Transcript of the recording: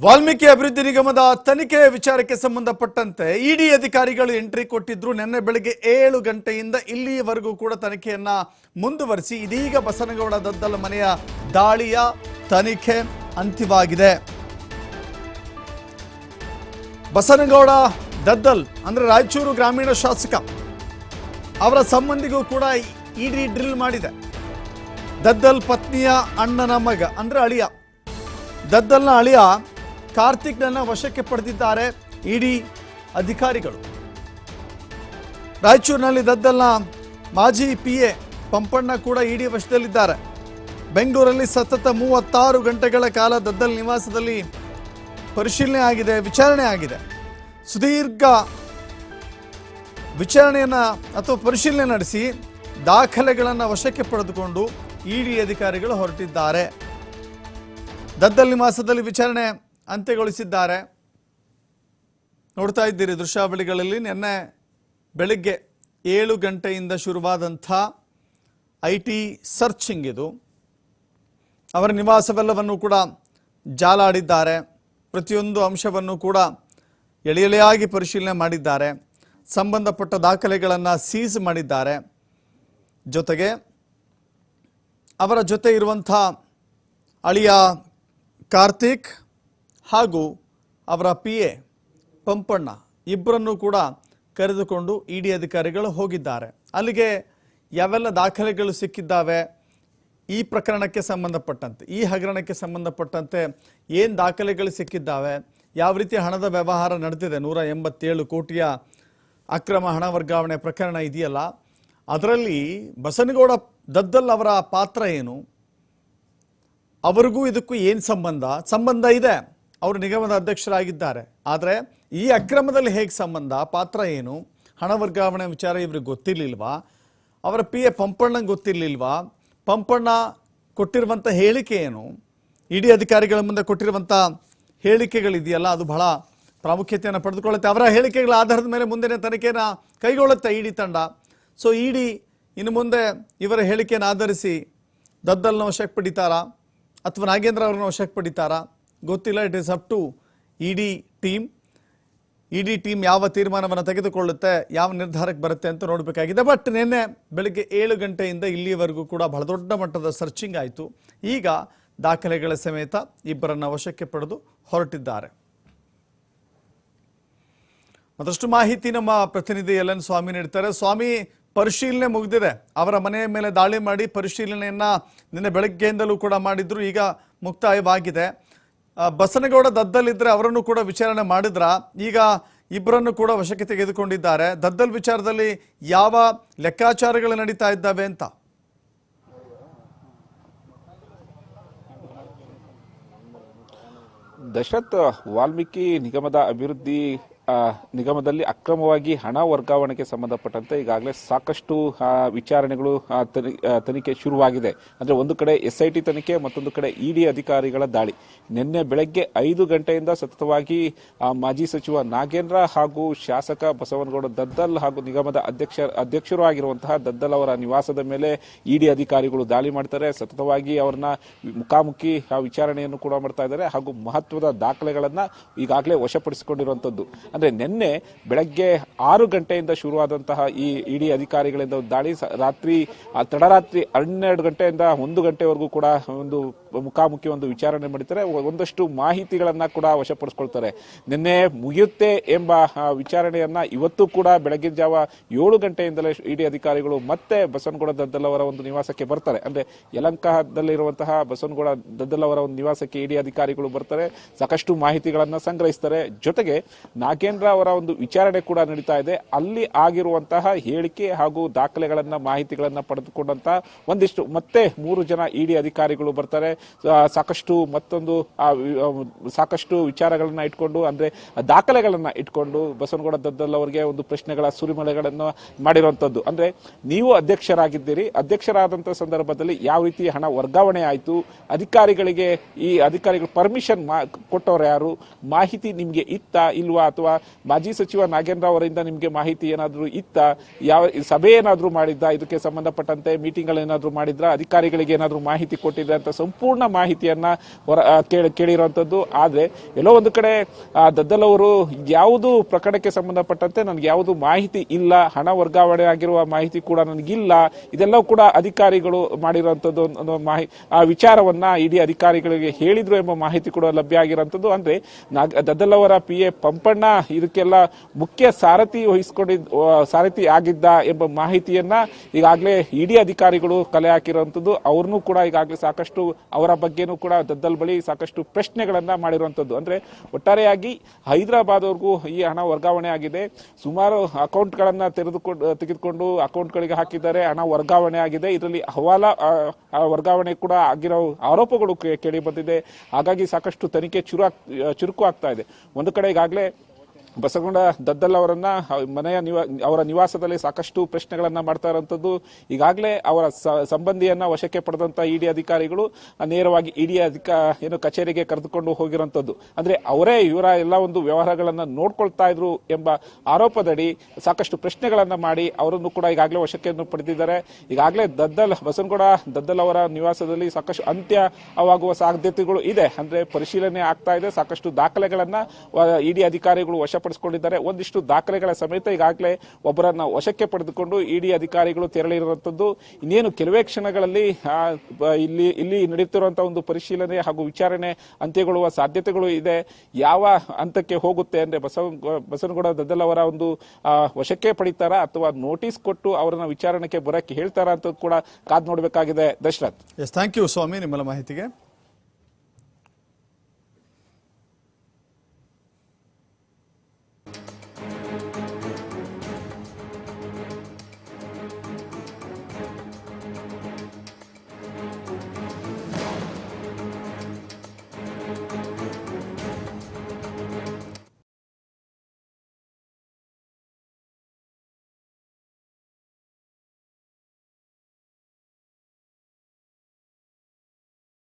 ವಾಲ್ಮೀಕಿ ಅಭಿವೃದ್ಧಿ ನಿಗಮದ ತನಿಖೆ ವಿಚಾರಕ್ಕೆ ಸಂಬಂಧಪಟ್ಟಂತೆ ಇಡಿ ಅಧಿಕಾರಿಗಳು ಎಂಟ್ರಿ ಕೊಟ್ಟಿದ್ರು. ನಿನ್ನೆ ಬೆಳಗ್ಗೆ 7 ಗಂಟೆಯಿಂದ ಇಲ್ಲಿಯವರೆಗೂ ಕೂಡ ತನಿಖೆಯನ್ನ ಮುಂದುವರಿಸಿ ಇದೀಗ ಬಸನಗೌಡ ದದ್ದಲ್ ಮನೆಯ ದಾಳಿಯ ತನಿಖೆ ಅಂತ್ಯವಾಗಿದೆ. ಬಸನಗೌಡ ದದ್ದಲ್ ಅಂದ್ರೆ ರಾಯಚೂರು ಗ್ರಾಮೀಣ ಶಾಸಕ, ಅವರ ಸಂಬಂಧಿಗೂ ಕೂಡ ಇಡಿ ಡ್ರಿಲ್ ಮಾಡಿದೆ. ದದ್ದಲ್ ಪತ್ನಿಯ ಅಣ್ಣನ ಮಗ ಅಂದ್ರೆ ಅಳಿಯ, ದದ್ದಲ್ನ ಅಳಿಯ ಕಾರ್ತಿಕ್ನನ್ನ ವಶಕ್ಕೆ ಪಡೆದಿದ್ದಾರೆ ಇಡಿ ಅಧಿಕಾರಿಗಳು. ರಾಯಚೂರಿನಲ್ಲಿ ದದ್ದಲ್ನ ಮಾಜಿ PA ಪಂಪಣ್ಣ ಕೂಡ ಇಡಿ ವಶದಲ್ಲಿದ್ದಾರೆ. ಬೆಂಗಳೂರಲ್ಲಿ ಸತತ 36 ಗಂಟೆಗಳ ಕಾಲ ದದ್ದಲ್ ನಿವಾಸದಲ್ಲಿ ಪರಿಶೀಲನೆ ಆಗಿದೆ, ವಿಚಾರಣೆ ಆಗಿದೆ. ಸುದೀರ್ಘ ವಿಚಾರಣೆಯನ್ನ ಅಥವಾ ಪರಿಶೀಲನೆ ನಡೆಸಿ ದಾಖಲೆಗಳನ್ನು ವಶಕ್ಕೆ ಪಡೆದುಕೊಂಡು ಇಡಿ ಅಧಿಕಾರಿಗಳು ಹೊರಟಿದ್ದಾರೆ. ದದ್ದಲ್ ನಿವಾಸದಲ್ಲಿ ವಿಚಾರಣೆ ಅಂತ್ಯಗೊಳಿಸಿದ್ದಾರೆ. ನೋಡ್ತಾ ಇದ್ದೀರಿ ದೃಶ್ಯಾವಳಿಗಳಲ್ಲಿ. ನಿನ್ನೆ ಬೆಳಿಗ್ಗೆ 7 ಗಂಟೆಯಿಂದ ಶುರುವಾದಂಥ IT ಸರ್ಚಿಂಗ್ ಇದು. ಅವರ ನಿವಾಸವೆಲ್ಲವನ್ನು ಕೂಡ ಜಾಲಾಡಿದ್ದಾರೆ. ಪ್ರತಿಯೊಂದು ಅಂಶವನ್ನು ಕೂಡ ಎಳೆಯಾಗಿ ಪರಿಶೀಲನೆ ಮಾಡಿದ್ದಾರೆ. ಸಂಬಂಧಪಟ್ಟ ದಾಖಲೆಗಳನ್ನು ಸೀಸ್ ಮಾಡಿದ್ದಾರೆ. ಜೊತೆಗೆ ಅವರ ಜೊತೆ ಇರುವಂಥ ಅಳಿಯ ಕಾರ್ತಿಕ್ ಹಾಗೂ ಅವರ PA ಪಂಪಣ್ಣ ಇಬ್ಬರನ್ನು ಕೂಡ ಕರೆದುಕೊಂಡು ಇಡಿ ಅಧಿಕಾರಿಗಳು ಹೋಗಿದ್ದಾರೆ. ಅಲ್ಲಿಗೆ ಯಾವೆಲ್ಲ ದಾಖಲೆಗಳು ಸಿಕ್ಕಿದ್ದಾವೆ, ಈ ಪ್ರಕರಣಕ್ಕೆ ಸಂಬಂಧಪಟ್ಟಂತೆ, ಈ ಹಗರಣಕ್ಕೆ ಸಂಬಂಧಪಟ್ಟಂತೆ ಏನು ದಾಖಲೆಗಳು ಸಿಕ್ಕಿದ್ದಾವೆ, ಯಾವ ರೀತಿ ಹಣದ ವ್ಯವಹಾರ ನಡೆದಿದೆ, 187 ಕೋಟಿಯ ಅಕ್ರಮ ಹಣ ವರ್ಗಾವಣೆ ಪ್ರಕರಣ ಇದೆಯಲ್ಲ, ಅದರಲ್ಲಿ ಬಸನಗೌಡ ದದ್ದಲ್ ಅವರ ಪಾತ್ರ ಏನು, ಅವರಿಗೂ ಇದಕ್ಕೂ ಏನು ಸಂಬಂಧ ಇದೆ. ಅವರು ನಿಗಮದ ಅಧ್ಯಕ್ಷರಾಗಿದ್ದಾರೆ. ಆದರೆ ಈ ಅಕ್ರಮದಲ್ಲಿ ಹೇಗೆ ಸಂಬಂಧ, ಪಾತ್ರ ಏನು, ಹಣ ವರ್ಗಾವಣೆ ವಿಚಾರ ಇವ್ರಿಗೆ ಗೊತ್ತಿರಲಿಲ್ವಾ, ಅವರ PA ಪಂಪಣ್ಣಂಗೆ ಗೊತ್ತಿರಲಿಲ್ವಾ, ಪಂಪಣ್ಣ ಕೊಟ್ಟಿರುವಂಥ ಹೇಳಿಕೆ ಏನು, ಇಡಿ ಅಧಿಕಾರಿಗಳ ಮುಂದೆ ಕೊಟ್ಟಿರುವಂಥ ಹೇಳಿಕೆಗಳಿದೆಯಲ್ಲ ಅದು ಬಹಳ ಪ್ರಾಮುಖ್ಯತೆಯನ್ನು ಪಡೆದುಕೊಳ್ಳುತ್ತೆ. ಅವರ ಹೇಳಿಕೆಗಳ ಆಧಾರದ ಮೇಲೆ ಮುಂದಿನ ತನಿಖೆಯನ್ನು ಕೈಗೊಳ್ಳುತ್ತೆ ಇಡಿ ತಂಡ. ಸೊ ಇಡಿ ಇನ್ನು ಮುಂದೆ ಇವರ ಹೇಳಿಕೆಯನ್ನು ಆಧರಿಸಿ ದದ್ದಲ್ನ ವಶಕ್ಕೆ ಪಡಿತಾರಾ ಅಥವಾ ನಾಗೇಂದ್ರ ಅವರನ್ನ ವಶಕ್ಕೆ ಪಡಿತಾರಾ ಗೊತ್ತಿಲ್ಲ. It is up to ED team ಯಾವ ತೀರ್ಮಾನವನ್ನು ತೆಗೆದುಕೊಳ್ಳುತ್ತೆ, ಯಾವ ನಿರ್ಧಾರಕ್ಕೆ ಬರುತ್ತೆ ಅಂತ ನೋಡಬೇಕಾಗಿದೆ. ಬಟ್ ನಿನ್ನೆ ಬೆಳಗ್ಗೆ 7 ಗಂಟೆಯಿಂದ ಇಲ್ಲಿಯವರೆಗೂ ಕೂಡ ಬಹಳ ದೊಡ್ಡ ಮಟ್ಟದ ಸರ್ಚಿಂಗ್ ಆಯಿತು. ಈಗ ದಾಖಲೆಗಳ ಸಮೇತ ಇಬ್ಬರನ್ನ ವಶಕ್ಕೆ ಪಡೆದು ಹೊರಟಿದ್ದಾರೆ. ಮತ್ತಷ್ಟು ಮಾಹಿತಿ ನಮ್ಮ ಪ್ರತಿನಿಧಿ LN ಸ್ವಾಮಿ ನೀಡ್ತಾರೆ. ಸ್ವಾಮಿ, ಪರಿಶೀಲನೆ ಮುಗಿದಿದೆ. ಅವರ ಮನೆಯ ಮೇಲೆ ದಾಳಿ ಮಾಡಿ ಪರಿಶೀಲನೆಯನ್ನ ನಿನ್ನೆ ಬೆಳಗ್ಗೆಯಿಂದಲೂ ಕೂಡ ಮಾಡಿದ್ರು, ಈಗ ಮುಕ್ತಾಯವಾಗಿದೆ. ಬಸನಗೌಡ ದದ್ದಲ್ ಇದ್ರೆ ಅವರನ್ನು ಕೂಡ ವಿಚಾರಣೆ ಮಾಡಿದ್ರ, ಈಗ ಇಬ್ಬರನ್ನು ಕೂಡ ವಶಕ್ಕೆ ತೆಗೆದುಕೊಂಡಿದ್ದಾರೆ. ದದ್ದಲ್ ವಿಚಾರದಲ್ಲಿ ಯಾವ ಲೆಕ್ಕಾಚಾರಗಳು ನಡೀತಾ ಇದ್ದಾವೆ ಅಂತ? ದಶರಥ್, ವಾಲ್ಮೀಕಿ ನಿಗಮದ ಅಭಿವೃದ್ಧಿ ನಿಗಮದಲ್ಲಿ ಅಕ್ರಮವಾಗಿ ಹಣ ವರ್ಗಾವಣೆಗೆ ಸಂಬಂಧಪಟ್ಟಂತೆ ಈಗಾಗಲೇ ಸಾಕಷ್ಟು ವಿಚಾರಣೆಗಳು ತನಿಖೆ ಶುರುವಾಗಿದೆ. ಅಂದ್ರೆ ಒಂದು ಕಡೆ SIT ತನಿಖೆ, ಮತ್ತೊಂದು ಕಡೆ ಇಡಿ ಅಧಿಕಾರಿಗಳ ದಾಳಿ. ನಿನ್ನೆ ಬೆಳಗ್ಗೆ 5 ಗಂಟೆಯಿಂದ ಸತತವಾಗಿ ಮಾಜಿ ಸಚಿವ ನಾಗೇಂದ್ರ ಹಾಗೂ ಶಾಸಕ ಬಸವನಗೌಡ ದದ್ದಲ್ ಹಾಗೂ ನಿಗಮದ ಅಧ್ಯಕ್ಷರು ಆಗಿರುವಂತಹ ದದ್ದಲ್ ಅವರ ನಿವಾಸದ ಮೇಲೆ ಇಡಿ ಅಧಿಕಾರಿಗಳು ದಾಳಿ ಮಾಡ್ತಾರೆ. ಸತತವಾಗಿ ಅವರನ್ನ ಮುಖಾಮುಖಿ ವಿಚಾರಣೆಯನ್ನು ಕೂಡ ಮಾಡ್ತಾ ಇದ್ದಾರೆ ಹಾಗೂ ಮಹತ್ವದ ದಾಖಲೆಗಳನ್ನ ಈಗಾಗಲೇ ವಶಪಡಿಸಿಕೊಂಡಿರುವಂತದ್ದು. ಅಂದ್ರೆ ನಿನ್ನೆ ಬೆಳಗ್ಗೆ 6 ಗಂಟೆಯಿಂದ ಶುರುವಾದಂತಹ ಈ ಇಡಿ ಅಧಿಕಾರಿಗಳಿಂದ ದಾಳಿ ತಡರಾತ್ರಿ 12 ಗಂಟೆಯಿಂದ 1 ಗಂಟೆವರೆಗೂ ಕೂಡ ಒಂದು ಮುಖಾಮುಖಿ ಒಂದು ವಿಚಾರಣೆ ಮಾಡಿದ್ದಾರೆ. ಒಂದಷ್ಟು ಮಾಹಿತಿಗಳನ್ನ ಕೂಡ ವಶಪಡಿಸಿಕೊಳ್ತಾರೆ. ನಿನ್ನೆ ಮುಗಿಯುತ್ತೆ ಎಂಬ ವಿಚಾರಣೆಯನ್ನ ಇವತ್ತು ಕೂಡ ಬೆಳಗಿನ ಜಾವ 7 ಗಂಟೆಯಿಂದಲೇ ಇಡಿ ಅಧಿಕಾರಿಗಳು ಮತ್ತೆ ಬಸವನಗೌಡ ದದ್ದಲ್ ಅವರ ಒಂದು ನಿವಾಸಕ್ಕೆ ಬರ್ತಾರೆ. ಅಂದ್ರೆ ಯಲಹಂಕದಲ್ಲಿರುವಂತಹ ಬಸವನಗೌಡ ದದ್ದಲ್ ಅವರ ಒಂದು ನಿವಾಸಕ್ಕೆ ಇಡಿ ಅಧಿಕಾರಿಗಳು ಬರ್ತಾರೆ, ಸಾಕಷ್ಟು ಮಾಹಿತಿಗಳನ್ನ ಸಂಗ್ರಹಿಸ್ತಾರೆ. ಜೊತೆಗೆ ನಾಗೇಂದ್ರ ಅವರ ಒಂದು ವಿಚಾರಣೆ ಕೂಡ ನಡೀತಾ ಇದೆ. ಅಲ್ಲಿ ಆಗಿರುವಂತಹ ಹೇಳಿಕೆ ಹಾಗೂ ದಾಖಲೆಗಳನ್ನ ಮಾಹಿತಿಗಳನ್ನ ಪಡೆದುಕೊಂಡಂತಹ ಒಂದಿಷ್ಟು ಮತ್ತೆ 3 ಜನ ಇಡಿ ಅಧಿಕಾರಿಗಳು ಬರ್ತಾರೆ. ಸಾಕಷ್ಟು ವಿಚಾರಗಳನ್ನ ಇಟ್ಕೊಂಡು, ಅಂದ್ರೆ ದಾಖಲೆಗಳನ್ನ ಇಟ್ಕೊಂಡು ಬಸವನಗೌಡ ದದ್ದಲ್ ಅವರಿಗೆ ಒಂದು ಪ್ರಶ್ನೆಗಳ ಸುರಿಮಳೆಗಳನ್ನು ಮಾಡಿರುವಂತದ್ದು. ಅಂದ್ರೆ ನೀವು ಅಧ್ಯಕ್ಷರಾಗಿದ್ದೀರಿ, ಅಧ್ಯಕ್ಷರಾದಂತಹ ಸಂದರ್ಭದಲ್ಲಿ ಯಾವ ರೀತಿ ಹಣ ವರ್ಗಾವಣೆ ಆಯಿತು, ಈ ಅಧಿಕಾರಿಗಳು ಪರ್ಮಿಷನ್ ಕೊಟ್ಟವರು ಯಾರು, ಮಾಹಿತಿ ನಿಮ್ಗೆ ಇತ್ತಾ ಇಲ್ವಾ, ಅಥವಾ ಮಾಜಿ ಸಚಿವ ನಾಗೇಂದ್ರ ಅವರಿಂದ ನಿಮಗೆ ಮಾಹಿತಿ ಏನಾದರೂ ಇತ್ತ, ಯಾವ ಸಭೆ ಏನಾದರೂ ಮಾಡಿದ್ದ, ಇದಕ್ಕೆ ಸಂಬಂಧಪಟ್ಟಂತೆ ಮೀಟಿಂಗ್ ಏನಾದರೂ ಮಾಡಿದ್ರ, ಅಧಿಕಾರಿಗಳಿಗೆ ಏನಾದರೂ ಮಾಹಿತಿ ಕೊಟ್ಟಿದ್ರೆ ಅಂತ ಸಂಪೂರ್ಣ ಸಂಪೂರ್ಣ ಮಾಹಿತಿಯನ್ನ ಕೇಳಿರುವಂತದ್ದು. ಆದ್ರೆ ಎಲ್ಲೋ ಒಂದು ಕಡೆ ದದ್ದಲ್ ಅವರು ಯಾವುದು ಪ್ರಕರಣಕ್ಕೆ ಸಂಬಂಧಪಟ್ಟಂತೆ ನನಗೆ ಯಾವುದು ಮಾಹಿತಿ ಇಲ್ಲ, ಹಣ ವರ್ಗಾವಣೆ ಆಗಿರುವ ಮಾಹಿತಿ ಕೂಡ ನನಗಿಲ್ಲ, ಇದೆಲ್ಲವೂ ಕೂಡ ಅಧಿಕಾರಿಗಳು ಮಾಡಿರುವಂತದ್ದು ಆ ವಿಚಾರವನ್ನ ಇಡೀ ಅಧಿಕಾರಿಗಳಿಗೆ ಹೇಳಿದ್ರು ಎಂಬ ಮಾಹಿತಿ ಕೂಡ ಲಭ್ಯ ಆಗಿರುವಂತದ್ದು. ಅಂದ್ರೆ ದದ್ದಲ್ ಅವರ PA ಪಂಪಣ್ಣ ಇದಕ್ಕೆಲ್ಲ ಮುಖ್ಯ ಸಾರಥಿ ಆಗಿದ್ದ ಎಂಬ ಮಾಹಿತಿಯನ್ನ ಈಗಾಗಲೇ ಇಡೀ ಅಧಿಕಾರಿಗಳು ಕಲೆ ಹಾಕಿರುವಂತದ್ದು. ಅವ್ರನ್ನೂ ಕೂಡ ಈಗಾಗಲೇ ಸಾಕಷ್ಟು ಅವರ ಬಗ್ಗೆನೂ ಕೂಡ ದದ್ದಲ್ ಬಳಿ ಸಾಕಷ್ಟು ಪ್ರಶ್ನೆಗಳನ್ನ ಮಾಡಿರುವಂತದ್ದು. ಅಂದ್ರೆ ಒಟ್ಟಾರೆಯಾಗಿ ಹೈದರಾಬಾದ್ ವರ್ಗೂ ಈ ಹಣ ವರ್ಗಾವಣೆ ಆಗಿದೆ. ಸುಮಾರು ಅಕೌಂಟ್ಗಳನ್ನ ತೆಗೆದುಕೊಂಡು ಅಕೌಂಟ್ಗಳಿಗೆ ಹಾಕಿದ್ದಾರೆ, ಹಣ ವರ್ಗಾವಣೆ ಆಗಿದೆ. ಇದರಲ್ಲಿ ಹವಾಲಾ ವರ್ಗಾವಣೆ ಕೂಡ ಆಗಿರೋ ಆರೋಪಗಳು ಕೇಳಿ ಬಂದಿದೆ. ಹಾಗಾಗಿ ಸಾಕಷ್ಟು ತನಿಖೆ ಚುರುಕು ಆಗ್ತಾ ಇದೆ. ಒಂದು ಕಡೆ ಈಗಾಗಲೇ ಬಸವನಗೌಡ ದದ್ದಲ್ ಅವರನ್ನ ಅವರ ನಿವಾಸದಲ್ಲಿ ಸಾಕಷ್ಟು ಪ್ರಶ್ನೆಗಳನ್ನ ಮಾಡ್ತಾ ಇರುವಂತದ್ದು. ಈಗಾಗಲೇ ಅವರ ಸಂಬಂಧಿಯನ್ನ ವಶಕ್ಕೆ ಪಡೆದಂತ ಇಡಿ ಅಧಿಕಾರಿಗಳು ನೇರವಾಗಿ ಇಡಿ ಕಚೇರಿಗೆ ಕರೆದುಕೊಂಡು ಹೋಗಿರುವಂತದ್ದು. ಅಂದ್ರೆ ಅವರೇ ಇವರ ಎಲ್ಲ ಒಂದು ವ್ಯವಹಾರಗಳನ್ನ ನೋಡ್ಕೊಳ್ತಾ ಇದ್ರು ಎಂಬ ಆರೋಪದಡಿ ಸಾಕಷ್ಟು ಪ್ರಶ್ನೆಗಳನ್ನ ಮಾಡಿ ಅವರನ್ನು ಕೂಡ ಈಗಾಗಲೇ ವಶಕ್ಕೆ ಪಡೆದಿದ್ದಾರೆ. ಈಗಾಗಲೇ ಬಸವನಗೌಡ ದದ್ದಲ್ ಅವರ ನಿವಾಸದಲ್ಲಿ ಸಾಕಷ್ಟು ಅಂತ್ಯವಾಗುವ ಸಾಧ್ಯತೆಗಳು ಇದೆ. ಅಂದ್ರೆ ಪರಿಶೀಲನೆ ಆಗ್ತಾ ಇದೆ. ಸಾಕಷ್ಟು ದಾಖಲೆಗಳನ್ನ ಇಡಿ ಅಧಿಕಾರಿಗಳು ವಶಪಡಿಸಿಕೊಂಡಿದ್ದಾರೆ. ಒಂದಿಷ್ಟು ದಾಖಲೆಗಳ ಸಮೇತ ಈಗಾಗಲೇ ಒಬ್ಬರನ್ನ ವಶಕ್ಕೆ ಪಡೆದುಕೊಂಡು ಇಡಿ ಅಧಿಕಾರಿಗಳು ತೆರಳಿರುವಂತದ್ದು. ಇನ್ನೇನು ಕೆಲವೇ ಕ್ಷಣಗಳಲ್ಲಿ ಇಲ್ಲಿ ನಡೆಯುತ್ತಿರುವಂತಹ ಒಂದು ಪರಿಶೀಲನೆ ಹಾಗೂ ವಿಚಾರಣೆ ಅಂತ್ಯಗೊಳ್ಳುವ ಸಾಧ್ಯತೆಗಳು ಇದೆ. ಯಾವ ಹಂತಕ್ಕೆ ಹೋಗುತ್ತೆ ಅಂದ್ರೆ ಬಸವನಗೌಡ ದದ್ದಲ್ ಅವರ ಒಂದು ವಶಕ್ಕೆ ಪಡಿತಾರಾ ಅಥವಾ ನೋಟಿಸ್ ಕೊಟ್ಟು ಅವರನ್ನ ವಿಚಾರಣೆಗೆ ಬರಕ್ಕೆ ಹೇಳ್ತಾರಾ ಅಂತ ಕೂಡ ಕಾದ್ ನೋಡಬೇಕಾಗಿದೆ. ದಶರಥ್. ಥ್ಯಾಂಕ್ ಯು ಸ್ವಾಮಿ ನಿಮ್ಮೆಲ್ಲ ಮಾಹಿತಿಗೆ.